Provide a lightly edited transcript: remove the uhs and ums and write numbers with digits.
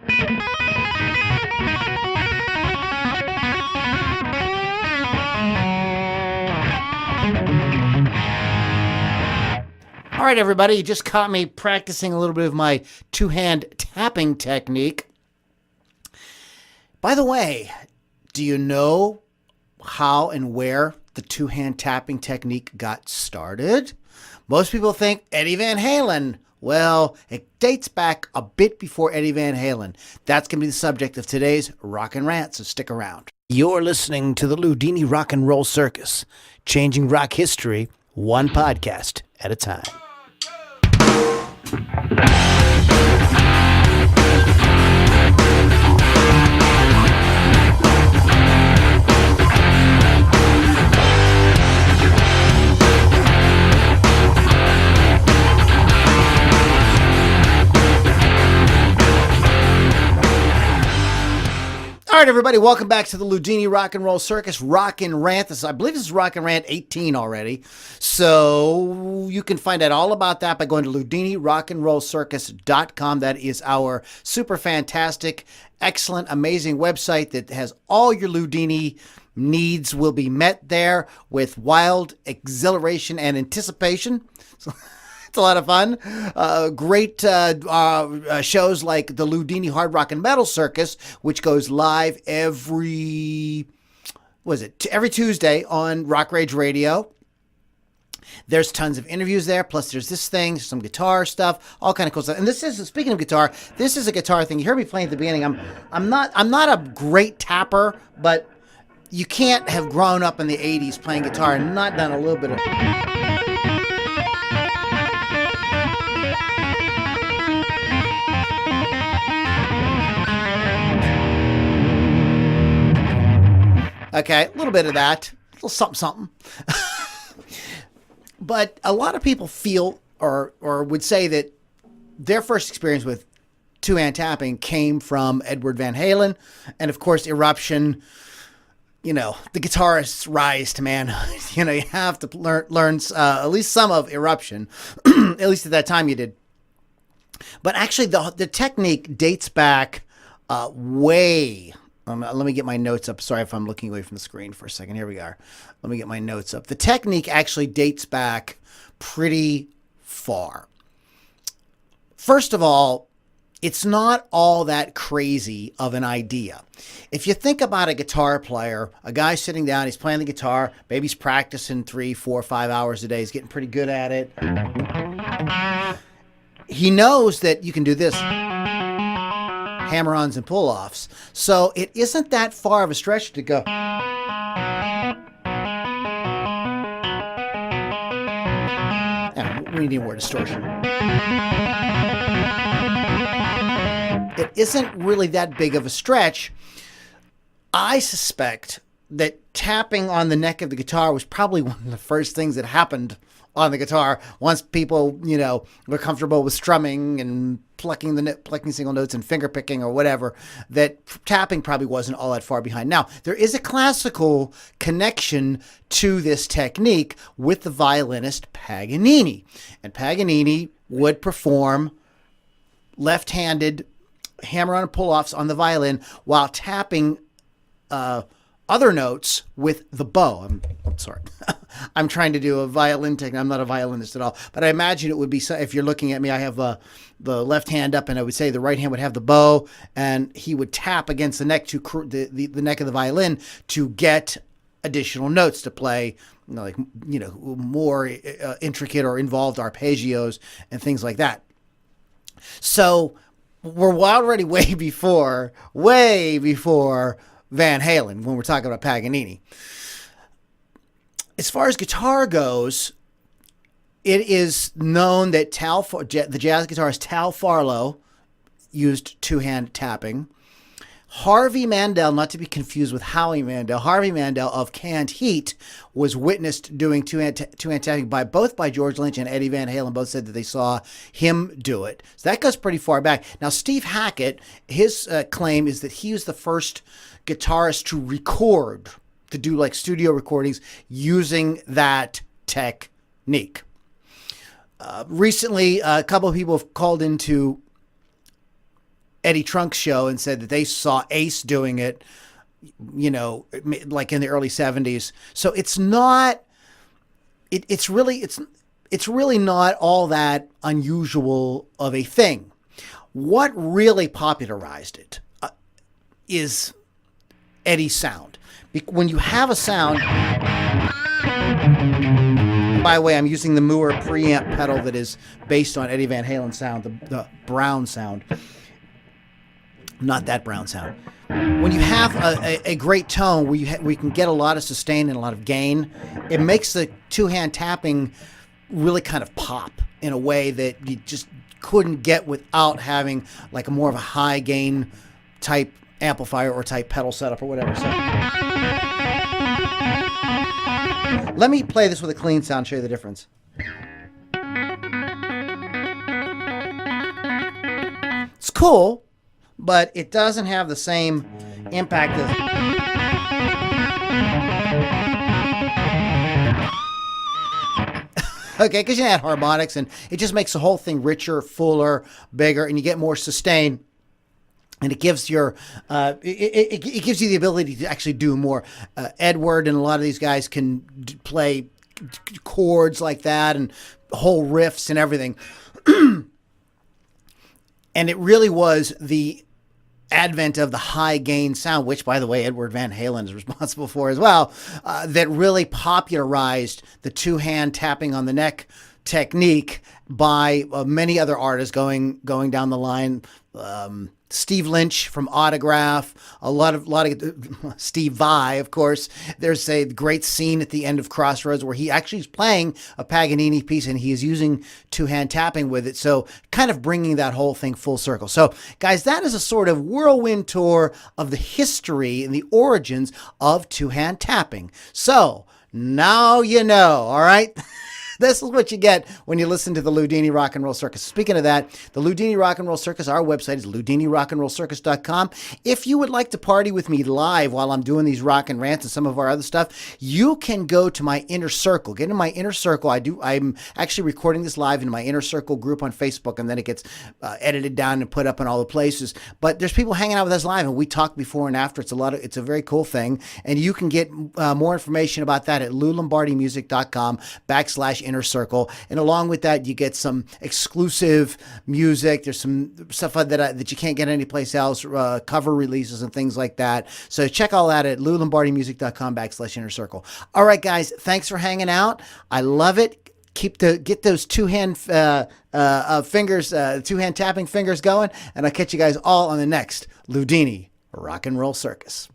All right, everybody, you just caught me practicing a little bit of my two-hand tapping technique. By the way, do you know how and where the two-hand tapping technique got started? Most people think Eddie Van Halen. Well, it dates back a bit before Eddie Van Halen. That's going to be the subject of today's Rockin' Rant, so stick around. You're listening to the Ludini Rock and Roll Circus, changing rock history one podcast at a time. All right, everybody, welcome back to the Ludini Rock and Roll Circus, Rockin' Rant. I believe this is Rockin' Rant 18 already. So you can find out all about that by going to LudiniRockandRollCircus.com. That is our super fantastic, excellent, amazing website that has all your Ludini needs will be met there with wild exhilaration and anticipation. It's a lot of fun. Great shows like the Ludini Hard Rock and Metal Circus, which goes live every Tuesday on Rock Rage Radio. There's tons of interviews there. Plus, there's this thing, some guitar stuff, all kind of cool stuff. And this is, speaking of guitar, this is a guitar thing. You heard me playing at the beginning. I'm not a great tapper, but you can't have grown up in the '80s playing guitar and not done a little bit of. Okay, a little bit of that, a little something. But a lot of people feel or would say that their first experience with two-hand tapping came from Edward Van Halen and, of course, Eruption. You know, the guitarist's rise to manhood. You know, you have to learn at least some of Eruption. At least at that time you did. But actually, the technique dates back way. Let me get my notes up. Sorry if I'm looking away from the screen for a second. Here we are. Let me get my notes up. The technique actually dates back pretty far. First of all, it's not all that crazy of an idea. If you think about a guitar player, a guy sitting down, he's playing the guitar, maybe he's practicing 3, 4, 5 hours a day. He's getting pretty good at it. He knows that you can do this. Hammer-ons and pull-offs. So it isn't that far of a stretch to go. Yeah, we need more distortion. It isn't really that big of a stretch. I suspect that tapping on the neck of the guitar was probably one of the first things that happened on the guitar once people, you know, were comfortable with strumming and plucking single notes and finger picking or whatever, that tapping probably wasn't all that far behind. Now, there is a classical connection to this technique with the violinist Paganini. And Paganini would perform left-handed hammer-on and pull-offs on the violin while tapping other notes with the bow. I'm sorry. I'm trying to do a violin technique. I'm not a violinist at all, but I imagine it would be, if you're looking at me, I have the left hand up and I would say the right hand would have the bow and he would tap against the neck the neck of the violin to get additional notes to play, more intricate or involved arpeggios and things like that. So we're already way before Van Halen when we're talking about Paganini. As far as guitar goes, it is known that the jazz guitarist Tal Farlow used two-hand tapping. Harvey Mandel, not to be confused with Howie Mandel, Harvey Mandel of Canned Heat was witnessed doing two-hand tapping both by George Lynch and Eddie Van Halen. Both said that they saw him do it. So that goes pretty far back. Now, Steve Hackett, his claim is that he was the first guitarist to do like studio recordings using that technique. Recently, a couple of people have called into Eddie Trunk's show and said that they saw Ace doing it, like in the early 70s. So it's not, it's really not all that unusual of a thing. What really popularized it is Eddie's sound. When you have a sound, by the way, I'm using the Moore preamp pedal that is based on Eddie Van Halen sound, the brown sound. Not that brown sound. When you have a great tone where we can get a lot of sustain and a lot of gain, it makes the two-hand tapping really kind of pop in a way that you just couldn't get without having like more of a high gain type amplifier or type pedal setup or whatever. So let me play this with a clean sound, show you the difference. It's cool, but it doesn't have the same impact as... Okay, because you add harmonics, and it just makes the whole thing richer, fuller, bigger, and you get more sustain. And it gives your it gives you the ability to actually do more. Edward and a lot of these guys can play chords like that and whole riffs and everything. And it really was the advent of the high gain sound, which, by the way, Edward Van Halen is responsible for as well, that really popularized the two-hand tapping on the neck technique by many other artists going down the line. Steve Lynch from Autograph, a lot of Steve Vai, of course. There's a great scene at the end of Crossroads where he actually is playing a Paganini piece and he is using two-hand tapping with it. So kind of bringing that whole thing full circle. So guys, that is a sort of whirlwind tour of the history and the origins of two-hand tapping. So now you know, all right? This is what you get when you listen to the Loudini Rock and Roll Circus. Speaking of that, the Loudini Rock and Roll Circus, our website is loudinirockandrollcircus.com. If you would like to party with me live while I'm doing these rock and rants and some of our other stuff, you can go to my inner circle. Get in my inner circle. I'm actually recording this live in my inner circle group on Facebook, and then it gets edited down and put up in all the places. But there's people hanging out with us live, and we talk before and after. It's a very cool thing, and you can get more information about that at loulombardimusic.com/inner circle, and along with that you get some exclusive music. There's some stuff that you can't get anyplace else, cover releases and things like that. So check all that at loulombardimusic.com/inner circle. All right, guys, thanks for hanging out. I love it. Get those two-hand fingers, two-hand tapping fingers going, and I'll catch you guys all on the next Loudini Rock and Roll Circus.